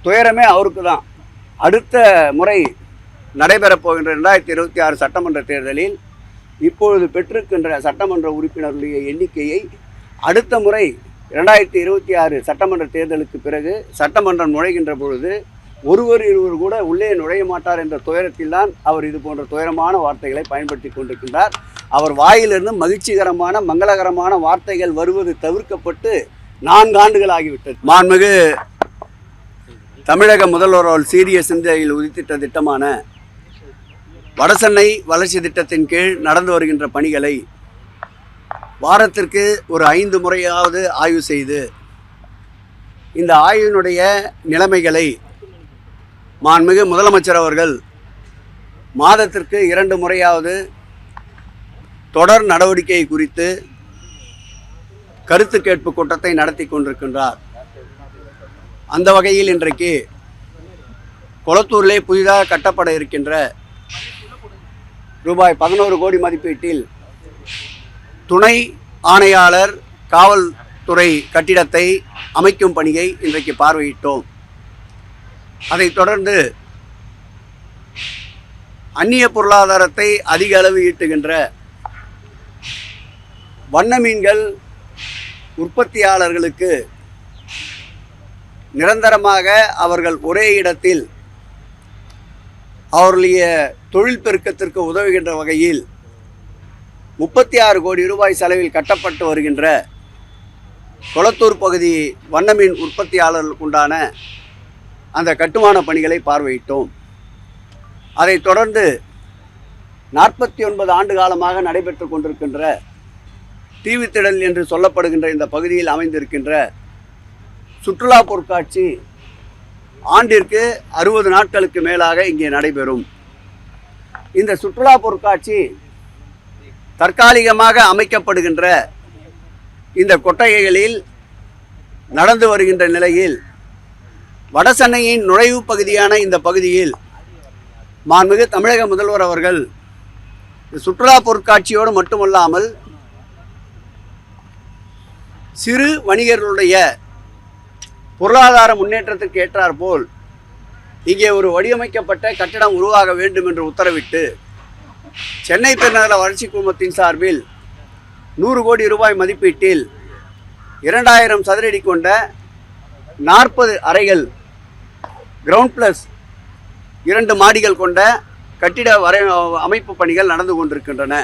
துயரமே அவருக்கு தான். அடுத்த முறை நடைபெறப் போகின்ற 2026 சட்டமன்ற தேர்தலில் இப்பொழுது பெற்றிருக்கின்ற சட்டமன்ற உறுப்பினர்களுடைய எண்ணிக்கையை அடுத்த முறை 2026 சட்டமன்ற தேர்தலுக்கு பிறகு சட்டமன்றம் நுழைகின்ற பொழுது இருவர் கூட உள்ளே நுழைய மாட்டார் என்ற துயரத்தில் தான் அவர் இது போன்ற துயரமான வார்த்தைகளை பயன்படுத்தி கொண்டிருக்கின்றார். அவர் வாயிலிருந்து மகிழ்ச்சிகரமான மங்களகரமான வார்த்தைகள் வருவது தவிர்க்கப்பட்டு 4 ஆண்டுகள் ஆகிவிட்டது. மாண்புமிகு தமிழக முதல்வர் அவர்கள் சீரிய சிந்தையில் உதித்திட்ட திட்டமான வடசென்னை வளர்ச்சி திட்டத்தின் கீழ் நடந்து வருகின்ற பணிகளை வாரத்திற்கு ஒரு 5 முறையாவது ஆய்வு செய்து இந்த ஆய்வினுடைய நிலைமைகளை மாண்புமிகு முதலமைச்சர் அவர்கள் மாதத்திற்கு 2 முறையாவது தொடர் நடவடிக்கை குறித்து கருத்து கேட்பு கூட்டத்தை நடத்தி கொண்டிருக்கின்றார். அந்த வகையில் இன்றைக்கு கொளத்தூரிலே புதிதாக கட்டப்பட இருக்கின்ற ரூபாய் 11 கோடி மதிப்பீட்டில் துணை ஆணையாளர் காவல்துறை கட்டிடத்தை அமைக்கும் பணியை இன்றைக்கு பார்வையிட்டோம். அதைத் தொடர்ந்து அந்நிய பொருளாதாரத்தை அதிக அளவு ஈட்டுகின்ற வண்ண மீன்கள் உற்பத்தியாளர்களுக்கு நிரந்தரமாக அவர்கள் ஒரே இடத்தில் அவர்களுடைய தொழில் பெருக்கத்திற்கு உதவுகின்ற வகையில் 36 கோடி ரூபாய் செலவில் கட்டப்பட்டு வருகின்ற கொளத்தூர் பகுதி வண்ணமீன் உற்பத்தியாளர்களுக்கு உண்டான அந்த கட்டுமான பணிகளை பார்வையிட்டோம். அதைத் தொடர்ந்து 49 ஆண்டு காலமாக நடைபெற்று கொண்டிருக்கின்ற தீவுத்திடல் என்று சொல்லப்படுகின்ற இந்த பகுதியில் அமைந்திருக்கின்ற சுற்றுலா பொருட்காட்சி ஆண்டிற்கு 60 நாட்களுக்கு மேலாக இங்கே நடைபெறும். இந்த சுற்றுலா பொருட்காட்சி தற்காலிகமாக அமைக்கப்படுகின்ற இந்த கொட்டகைகளில் நடந்து வருகின்ற நிலையில் வடசென்னையின் நுழைவு பகுதியான இந்த பகுதியில் மாண்புமிகு தமிழக முதல்வர் அவர்கள் சுற்றுலா பொருட்காட்சியோடு மட்டுமல்லாமல் சிறு வணிகர்களுடைய பொருளாதார முன்னேற்றத்திற்கு ஏற்றாற்போல் இங்கே ஒரு வடிவமைக்கப்பட்ட கட்டடம் உருவாக வேண்டும் என்று உத்தரவிட்டு சென்னை பெருநகர வளர்ச்சி குழுமத்தின் சார்பில் 100 கோடி ரூபாய் மதிப்பீட்டில் 2000 சதுரடி கொண்ட 40 அறைகள் கிரவுண்ட் பிளஸ் 2 மாடிகள் கொண்ட கட்டிட அமைப்பு பணிகள் நடந்து கொண்டிருக்கின்றன.